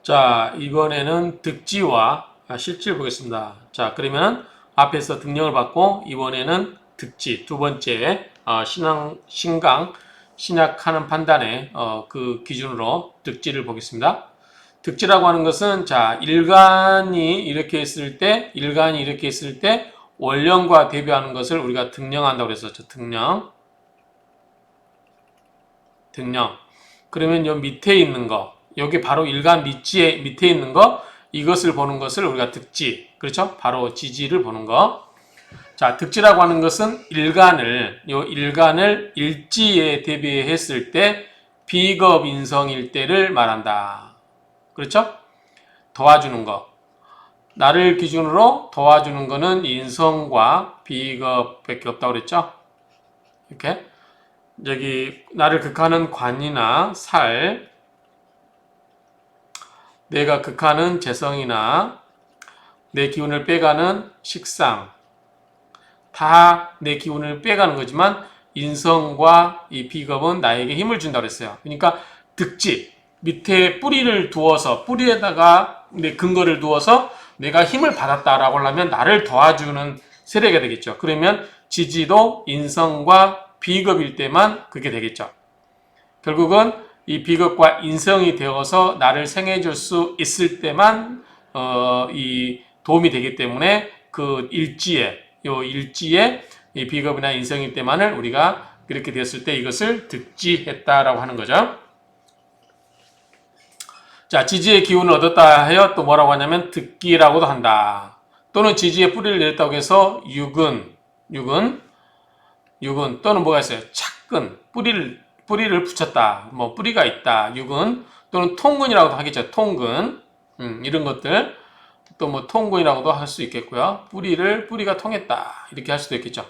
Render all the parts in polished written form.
자, 이번에는 득지와 실지를 보겠습니다. 자, 그러면 앞에서 등령을 받고 이번에는 득지, 두 번째 신강, 신약하는 판단의 그 기준으로 득지를 보겠습니다. 득지라고 하는 것은 자, 일간이 이렇게 있을 때 원령과 대비하는 것을 우리가 등령한다고 그랬었죠. 등령. 그러면 요 밑에 있는 거, 여기 바로 일간 밑에 있는 거, 이것을 보는 것을 우리가 득지, 그렇죠? 바로 지지를 보는 거. 자, 득지라고 하는 것은 일간을 일지에 대비했을 때 비겁 인성일 때를 말한다. 그렇죠? 도와주는 거. 나를 기준으로 도와주는 거는 인성과 비겁밖에 없다고 그랬죠? 이렇게. 여기 나를 극하는 관이나 살, 내가 극하는 재성이나 내 기운을 빼가는 식상, 다 내 기운을 빼가는 거지만 인성과 이 비겁은 나에게 힘을 준다고 그랬어요. 그러니까 득지, 밑에 뿌리를 두어서 뿌리에다가 내 근거를 두어서 내가 힘을 받았다라고 하려면 나를 도와주는 세력이 되겠죠. 그러면 지지도 인성과 비겁일 때만 그게 되겠죠. 결국은 이 비겁과 인성이 되어서 나를 생해줄 수 있을 때만 이 도움이 되기 때문에 그 일지에 이 비겁이나 인성일 때만을 우리가 그렇게 되었을 때 이것을 득지했다라고 하는 거죠. 자, 지지의 기운을 얻었다 하여 또 뭐라고 하냐면 득기라고도 한다. 또는 지지의 뿌리를 내렸다고 해서 육은 또는 뭐가 있어요? 착근, 뿌리를 붙였다. 뭐 뿌리가 있다. 육은 또는 통근이라고도 하겠죠. 통근. 이런 것들. 또 뭐 통근이라고도 할 수 있겠고요. 뿌리가 통했다. 이렇게 할 수도 있겠죠.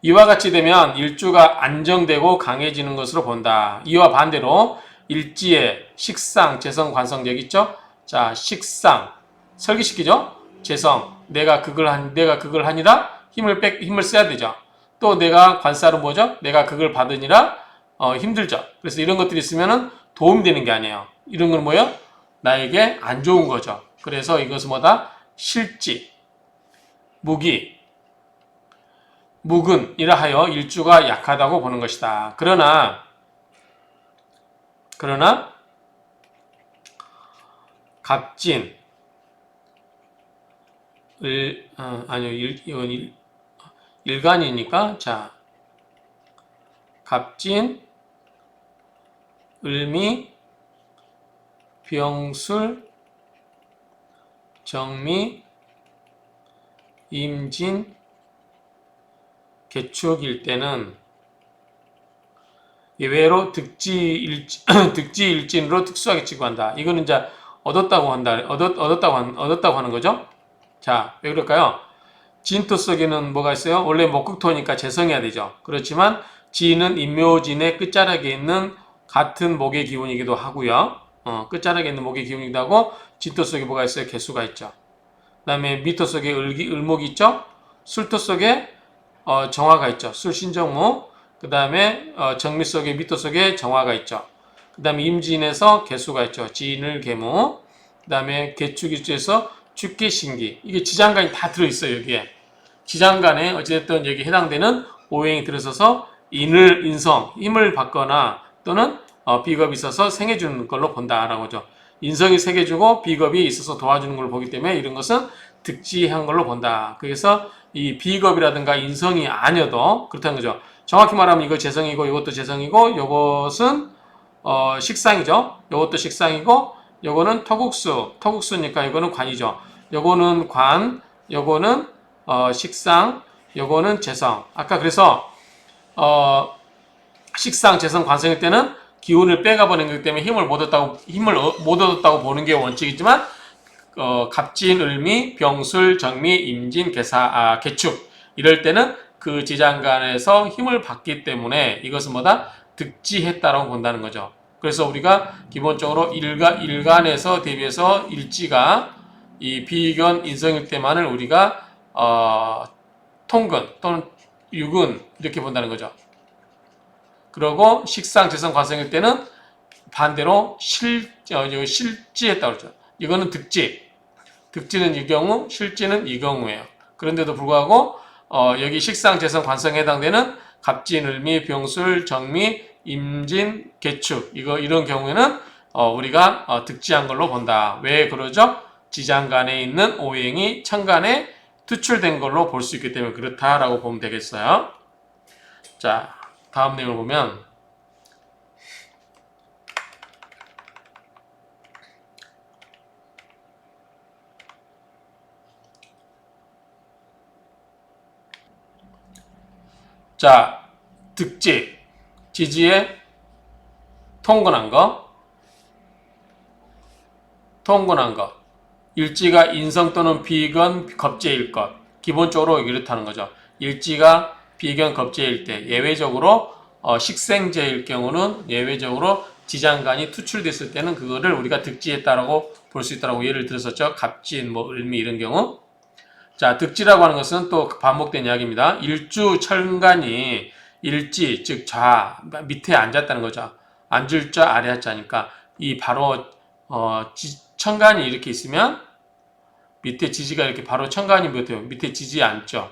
이와 같이 되면 일주가 안정되고 강해지는 것으로 본다. 이와 반대로 일지의 식상, 재성, 관성 여기 있죠? 자, 식상. 설계시키죠? 재성. 내가 그걸 하니라 힘을 써야 되죠. 또 내가 관살은 뭐죠? 내가 그걸 받으니라 힘들죠. 그래서 이런 것들이 있으면은 도움이 되는 게 아니에요. 이런 건 뭐예요? 나에게 안 좋은 거죠. 그래서 이것은 뭐다? 실지, 묵은이라 하여 일주가 약하다고 보는 것이다. 그러나 갑진, 이건 일간이니까 자, 갑진, 을미, 병술, 정미, 임진, 개축일 때는 예외로 득지일진으로 특수하게 취급한다. 이거는 이제 얻었다고 하는 거죠. 자, 왜 그럴까요? 진토 속에는 뭐가 있어요? 원래 목극토니까 재성해야 되죠. 그렇지만 지는 인묘진의 끝자락에 있는 같은 목의 기운이기도 하고요. 끝자락에 있는 목의 기운이기도 하고 진토 속에 뭐가 있어요? 개수가 있죠. 그 다음에 미토 속에 을목이 있죠. 술토 속에 정화가 있죠. 술신정무. 그 다음에 정미 속에 미토 속에 정화가 있죠. 그 다음에 임진에서 개수가 있죠. 진을 개무. 그 다음에 개축일주에서 축계신기. 이게 지장간이 다 들어있어요. 여기에. 지장간에 어찌됐든 여기 해당되는 오행이 들어서서 인성, 힘을 받거나 또는 비겁이 있어서 생해주는 걸로 본다라고 하죠. 인성이 생해주고 비겁이 있어서 도와주는 걸로 보기 때문에 이런 것은 득지한 걸로 본다. 그래서 이 비겁이라든가 인성이 아니어도 그렇다는 거죠. 정확히 말하면 이거 재성이고 이것도 재성이고 이것은 식상이죠. 이것도 식상이고 이거는 토국수니까 이거는 관이죠. 이거는 관, 이거는 식상, 요거는 재성. 아까 그래서 식상, 재성, 관성일 때는 기운을 빼가버린 거기 때문에 힘을 못 얻었다고 보는 게 원칙이지만 갑진, 을미, 병술, 정미, 임진, 개축 이럴 때는 그 지장간에서 힘을 받기 때문에 이것은 뭐다? 득지했다라고 본다는 거죠. 그래서 우리가 기본적으로 일간에서 대비해서 일지가 이 비견 인성일 때만을 우리가 통근 또는 육은 이렇게 본다는 거죠. 그리고 식상, 재성, 관성일 때는 반대로 실지했다고 그러죠. 이거는 득지. 득지는 이 경우, 실지는 이 경우예요. 그런데도 불구하고 여기 식상, 재성, 관성에 해당되는 갑진, 을미, 병술, 정미, 임진, 개축 이런 경우에는 우리가 득지한 걸로 본다. 왜 그러죠? 지장간에 있는 오행이 천간에 투출된 걸로 볼 수 있기 때문에 그렇다라고 보면 되겠어요. 자, 다음 내용을 보면 자, 득지, 지지에 통근한 거, 일지가 인성 또는 비견 겁재일 것. 기본적으로 이렇다는 거죠. 일지가 비견 겁재일 때 예외적으로 식생재일 경우는 예외적으로 지장간이 투출됐을 때는 그거를 우리가 득지했다라고 볼 수 있다라고 예를 들었었죠. 갑진, 을미 이런 경우. 자, 득지라고 하는 것은 또 반복된 이야기입니다. 일주 천간이 일지, 즉 밑에 앉았다는 거죠. 앉을 자, 아래 하자니까 이 바로 천간이 이렇게 있으면 밑에 지지가 이렇게 바로 천간이 밑에 지지 앉죠.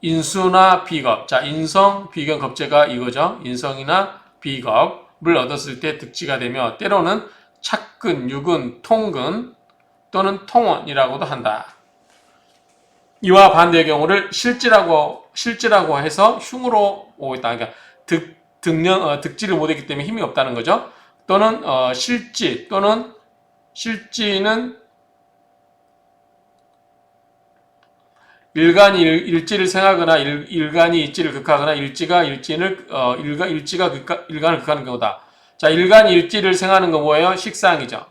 인수나 비겁. 자, 인성, 비견, 겁재가 이거죠. 인성이나 비겁을 얻었을 때 득지가 되며 때로는 착근, 유근, 통근 또는 통원이라고도 한다. 이와 반대의 경우를 실지라고 해서 흉으로 오고 있다. 그러니까 득지를 못했기 때문에 힘이 없다는 거죠. 또는 실지 또는 실지는 일간이 일지를 생하거나 일간이 일지를 극하거나 일지가 일간을 극하는 경우다. 자, 일간이 일지를 생하는 거 뭐예요? 식상이죠.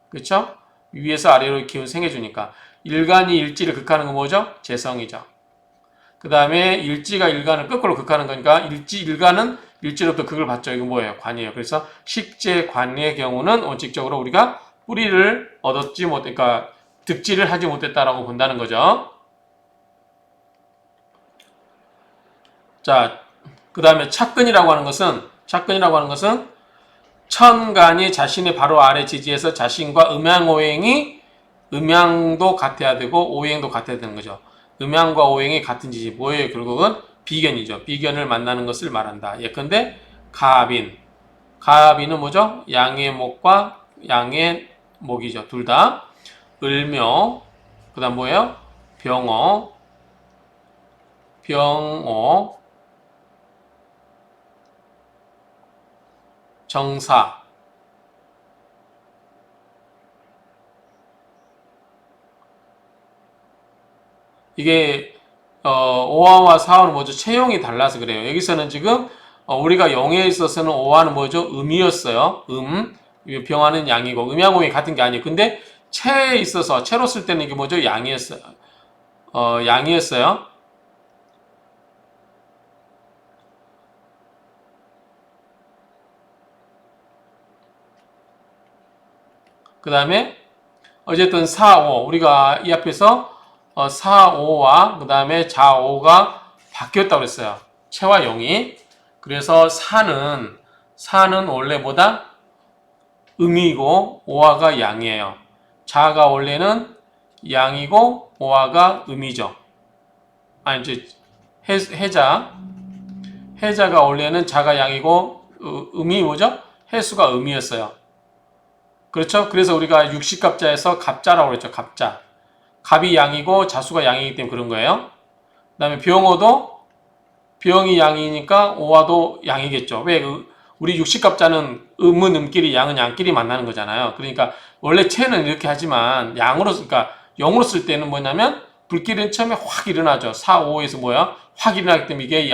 그렇죠? 위에서 아래로 기운 생해주니까. 일간이 일지를 극하는 거 뭐죠? 재성이죠. 그 다음에 일지가 일간을 거꾸로 극하는 거니까 일간은 일지로부터 극을 받죠. 이거 뭐예요? 관이에요. 그래서 식재 관의 경우는 원칙적으로 우리가 뿌리를 얻었지 그러니까 득지를 하지 못했다라고 본다는 거죠. 자, 그 다음에 착근이라고 하는 것은 천간이 자신의 바로 아래 지지에서 자신과 음양도 같아야 되고 오행도 같아야 되는 거죠. 음양과 오행이 같은 지지 뭐예요? 결국은 비견이죠. 비견을 만나는 것을 말한다. 예컨대 가빈은 뭐죠? 양의 목과 양의 목이죠. 둘 다. 을묘, 그 다음 뭐예요? 병호, 정사. 이게 오화와 사화는 뭐죠? 체형이 달라서 그래요. 여기서는 지금 우리가 영에 있어서는 오화는 뭐죠? 음이었어요. 병화는 양이고 음양오이 같은 게 아니에요. 근데 체에 있어서 체로 쓸 때는 이게 뭐죠? 양이었어요. 양이었어요. 그 다음에 어쨌든 4, 5 우리가 이 앞에서 4, 5와 그 다음에 자, 5가 바뀌었다고 그랬어요. 체와 0이. 그래서 4는 원래 뭐다? 음이고 5화가 양이에요. 자가 원래는 양이고 5화가 음이죠. 아니 이제 해자가 원래는 자가 양이고 음이 뭐죠? 해수가 음이었어요. 그렇죠? 그래서 우리가 육식갑자에서 갑자라고 그랬죠. 갑자. 갑이 양이고 자수가 양이기 때문에 그런 거예요. 그 다음에 병호도 병이 양이니까 오화도 양이겠죠. 왜? 우리 육식갑자는 음은 음끼리 양은 양끼리 만나는 거잖아요. 그러니까 원래 체는 이렇게 하지만 그러니까 0으로 쓸 때는 뭐냐면 불길은 처음에 확 일어나죠. 4, 5에서 뭐야? 확 일어나기 때문에 이게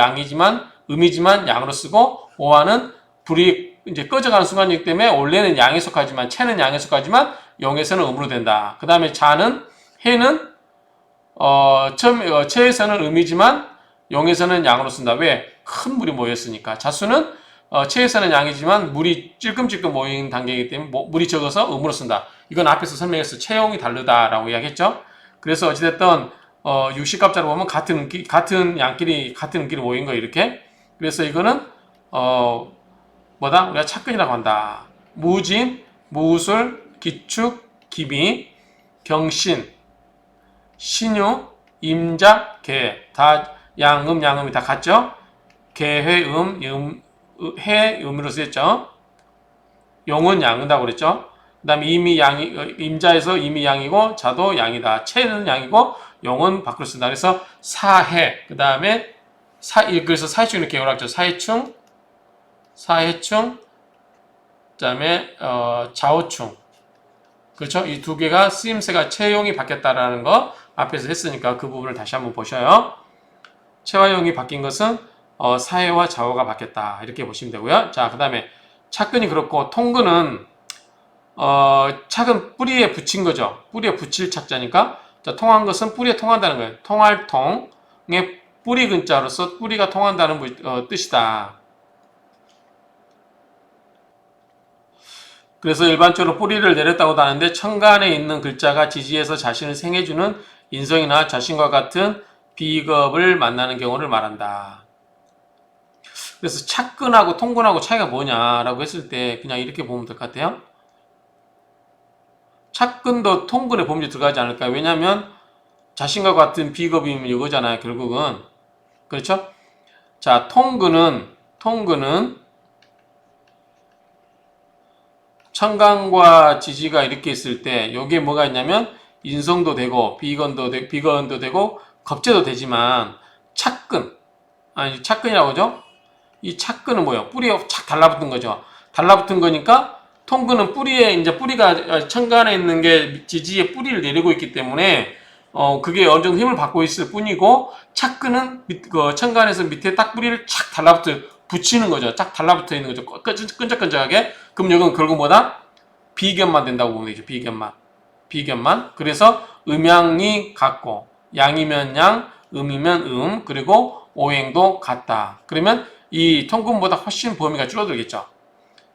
음이지만 양으로 쓰고 오화는 불이 이제 꺼져가는 순간이기 때문에 원래는 양에 속하지만 체는 양에 속하지만 0에서는 음으로 된다. 그 다음에 해는 체에서는 음이지만 0에서는 양으로 쓴다. 왜? 큰 물이 모였으니까. 자수는 체에서는 양이지만 물이 찔끔찔끔 모인 단계이기 때문에 물이 적어서 음으로 쓴다. 이건 앞에서 설명해서 체형이 다르다라고 이야기했죠. 그래서 어찌됐든 육식갑자로 보면 같은 양끼리 모인 거 이렇게. 그래서 이거는 뭐다? 우리가 착근이라고 한다. 무진, 무술, 기축, 기비, 경신, 신유, 임자, 개. 다 양음, 양음이 다 같죠? 개회음, 해, 음으로 쓰였죠? 용은 양이다고 그랬죠? 그 다음에 임이 양이, 임자에서 임이 양이고, 자도 양이다. 채는 양이고, 용은 밖으로 쓴다. 그래서 사해. 그 다음에 그래서 사해충 이렇게 요락죠. 사해충, 그 다음에, 자오충. 그렇죠? 이 두 개가 쓰임새가 채용이 바뀌었다라는 거 앞에서 했으니까 그 부분을 다시 한번 보셔요. 채화용이 바뀐 것은 사해와 자오가 바뀌었다. 이렇게 보시면 되고요. 자, 그 다음에 착근이 그렇고 통근은 착은 뿌리에 붙인 거죠. 뿌리에 붙일 착자니까 자, 통한 것은 뿌리에 통한다는 거예요. 통할 통의 뿌리 근자로서 뿌리가 통한다는 뜻이다. 그래서 일반적으로 뿌리를 내렸다고도 하는데 천간에 있는 글자가 지지에서 자신을 생해주는 인성이나 자신과 같은 비겁을 만나는 경우를 말한다. 그래서 착근하고 통근하고 차이가 뭐냐라고 했을 때 그냥 이렇게 보면 될 것 같아요. 착근도 통근의 범위에 들어가지 않을까요? 왜냐하면 자신과 같은 비겁이면 이거잖아요. 결국은. 그렇죠? 자, 통근은 천간과 지지가 이렇게 있을 때 여기에 뭐가 있냐면 인성도 되고 비건도 되고 겁재도 되지만 착근이라고 하죠. 이 착근은 뭐예요? 뿌리에 착 달라붙은 거죠. 달라붙은 거니까 통근은 뿌리에 이제 뿌리가 천간에 있는 게 지지에 뿌리를 내리고 있기 때문에 그게 어느 정도 힘을 받고 있을 뿐이고 착근은 천간에서 밑에 딱 뿌리를 착 붙이는 거죠. 쫙 달라붙어 있는 거죠. 끈적끈적하게. 그럼 이건 결국 뭐다? 비견만 된다고 보면 되죠. 비견만. 그래서 음양이 같고 양이면 양, 음이면 그리고 오행도 같다. 그러면 이 통근보다 훨씬 범위가 줄어들겠죠.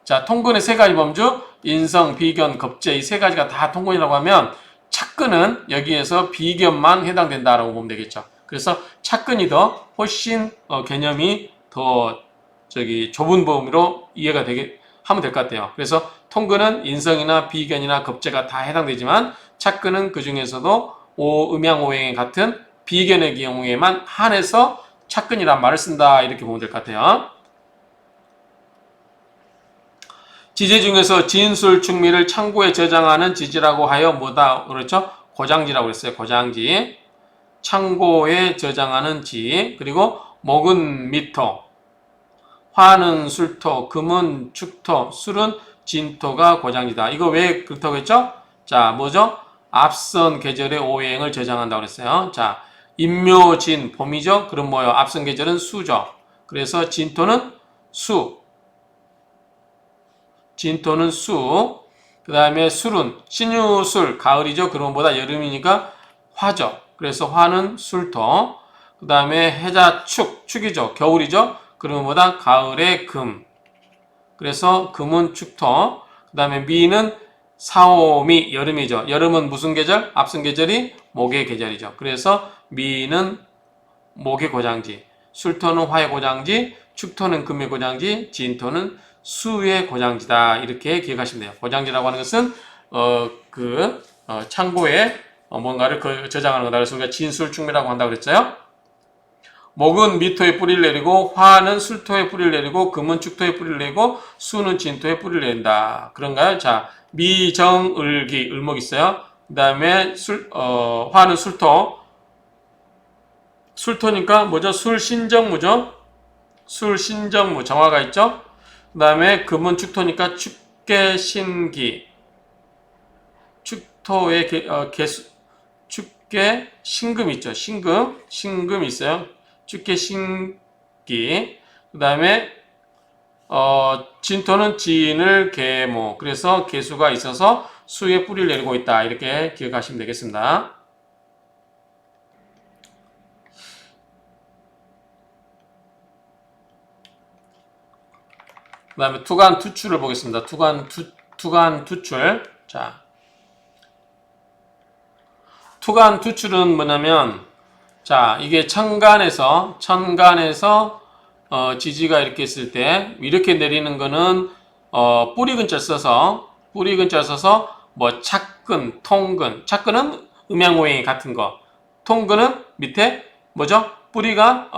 자, 통근의 세 가지 범주, 인성, 비견, 겁재 이 세 가지가 다 통근이라고 하면 착근은 여기에서 비견만 해당된다라고 보면 되겠죠. 그래서 착근이 더 훨씬 개념이 더 좁은 범위로 이해가 되게 하면 될 것 같아요. 그래서 통근은 인성이나 비견이나 겁재가 다 해당되지만 착근은 그 중에서도 음양오행에 같은 비견의 경우에만 한해서 착근이란 말을 쓴다 이렇게 보면 될 것 같아요. 지지 중에서 진술 충미를 창고에 저장하는 지지라고 하여 뭐다 그렇죠? 고장지라고 그랬어요. 고장지. 창고에 저장하는 지. 그리고 목은 미토, 화는 술토, 금은 축토, 술은 진토가 고장지다. 이거 왜 그렇다고 했죠? 자, 뭐죠? 앞선 계절의 오행을 저장한다고 그랬어요. 자, 임묘진 봄이죠? 그럼 뭐요? 앞선 계절은 수죠. 그래서 진토는 수. 그 다음에 술은 신유술, 가을이죠. 그럼 보다 여름이니까 화죠. 그래서 화는 술토. 그 다음에 해자 축이죠. 겨울이죠. 그러면 뭐다? 가을의 금. 그래서 금은 축토. 그 다음에 미는 사오미, 여름이죠. 여름은 무슨 계절? 앞선 계절이 목의 계절이죠. 그래서 미는 목의 고장지, 술토는 화의 고장지, 축토는 금의 고장지, 진토는 수의 고장지다. 이렇게 기억하시면 돼요. 고장지라고 하는 것은 창고에 뭔가를 저장하는 거다. 그래서 우리가 진술충미라고 한다고 그랬어요. 목은 미토에 뿌리를 내리고 화는 술토에 뿌리를 내리고 금은 축토에 뿌리를 내리고 수는 진토에 뿌리를 내린다. 그런가요? 자, 미정을기 을목 있어요. 그 다음에 화는 술토니까 뭐죠? 술신정무죠? 술신정무 정화가 있죠? 그 다음에 금은 축토니까 축계신기 축토의 축계 신금 있죠? 신금 있어요. 축계신기. 그 다음에 진토는 진을 계모. 그래서 계수가 있어서 수에 뿌리를 내리고 있다. 이렇게 기억하시면 되겠습니다. 그 다음에 투간 투출을 보겠습니다. 투간 투출. 자, 투간 투출은 뭐냐면, 자, 이게 천간에서 지지가 이렇게 있을 때 이렇게 내리는 거는 뿌리 근자 써서 뭐 착근, 통근, 착근은 음양오행이 같은 거, 통근은 밑에 뭐죠? 뿌리가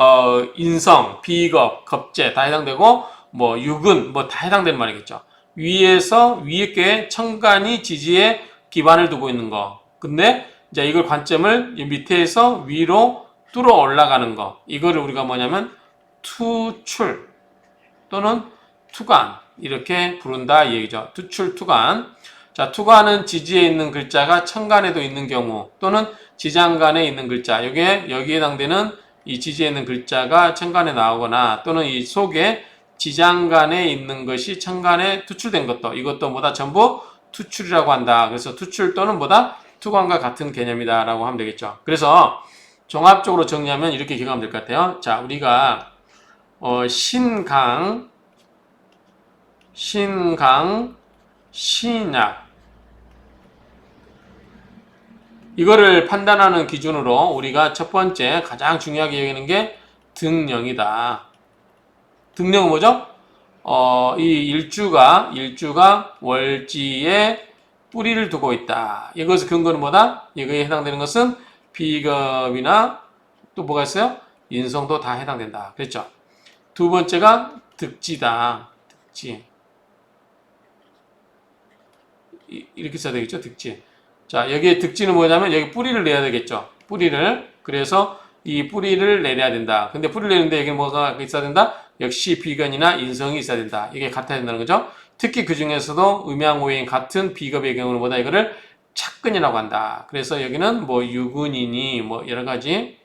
인성, 비겁, 겁재 다 해당되고 뭐 유근 뭐 다 해당되는 말이겠죠. 위에서 위에 께 천간이 지지에 기반을 두고 있는 거. 근데 이제 이걸 관점을 밑에서 위로 뚫어 올라가는 거. 이거를 우리가 뭐냐면 투출 또는 투관 이렇게 부른다 이 얘기죠. 투출, 투관. 자, 투관은 지지에 있는 글자가 천간에도 있는 경우 또는 지장간에 있는 글자. 여기에 해당되는 이 지지에 있는 글자가 천간에 나오거나 또는 이 속에 지장간에 있는 것이 천간에 투출된 것도 이것도 뭐다 전부 투출이라고 한다. 그래서 투출 또는 뭐다 투관과 같은 개념이다라고 하면 되겠죠. 그래서 종합적으로 정리하면 이렇게 기억하면 될 것 같아요. 자, 우리가 신강, 신약 이거를 판단하는 기준으로 우리가 첫 번째 가장 중요하게 여기는 게 등령이다. 등령은 뭐죠? 이 일주가 월지에 뿌리를 두고 있다. 이것의 근거는 뭐다? 이거에 해당되는 것은 비겁이나 또 뭐가 있어요? 인성도 다 해당된다. 그랬죠? 두 번째가 득지다. 득지. 이렇게 써야 되겠죠? 득지. 자, 여기에 득지는 뭐냐면 여기 뿌리를 내야 되겠죠? 뿌리를. 그래서 이 뿌리를 내려야 된다. 근데 뿌리를 내는데 여기 뭐가 있어야 된다? 역시 비견이나 인성이 있어야 된다. 이게 같아야 된다는 거죠. 특히 그 중에서도 음양오행 같은 비겁의 경우는 뭐다? 이거를 착근이라고 한다. 그래서 여기는 뭐 유근이니 뭐 여러 가지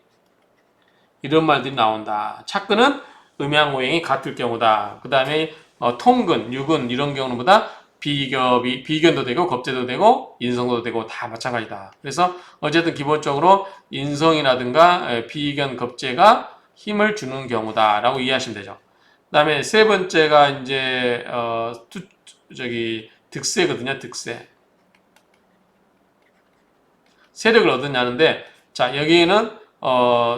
이런 말들이 나온다. 착근은 음양오행이 같을 경우다. 그 다음에 통근, 유근 이런 경우는 보다 비견도 되고 겁재도 되고 인성도 되고 다 마찬가지다. 그래서 어쨌든 기본적으로 인성이라든가 비견, 겁재가 힘을 주는 경우다라고 이해하시면 되죠. 그 다음에 세 번째가 이제 득세거든요. 득세. 세력을 얻느냐는데 자 여기에는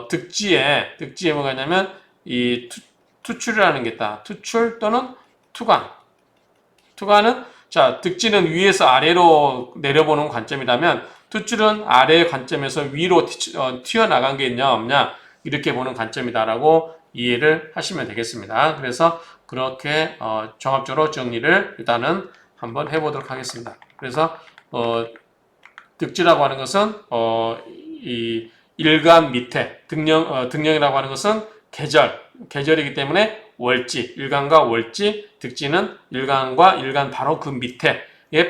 득지에 뭐가 있냐면 이 투출이라는 게 있다. 투출 또는 투관. 투관은 자 득지는 위에서 아래로 내려보는 관점이라면 투출은 아래의 관점에서 위로 튀어나간 게 있냐 없냐 이렇게 보는 관점이다라고 이해를 하시면 되겠습니다. 그래서 그렇게 종합적으로 정리를 일단은 한번 해보도록 하겠습니다. 그래서 득지라고 하는 것은 이 일간 밑에 등령이라고 하는 것은 계절이기 때문에 월지, 일간과 월지, 득지는 일간과 일간 바로 그 밑에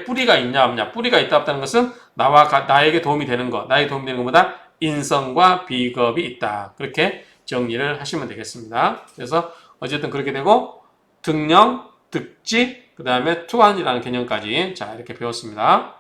뿌리가 있냐 없냐. 뿌리가 있다 없다는 것은 나에게 도움이 되는 것, 나에게 도움이 되는 것보다 인성과 비겁이 있다. 그렇게 정리를 하시면 되겠습니다. 그래서 어쨌든 그렇게 되고 등령, 득지, 그 다음에 투환이라는 개념까지 자 이렇게 배웠습니다.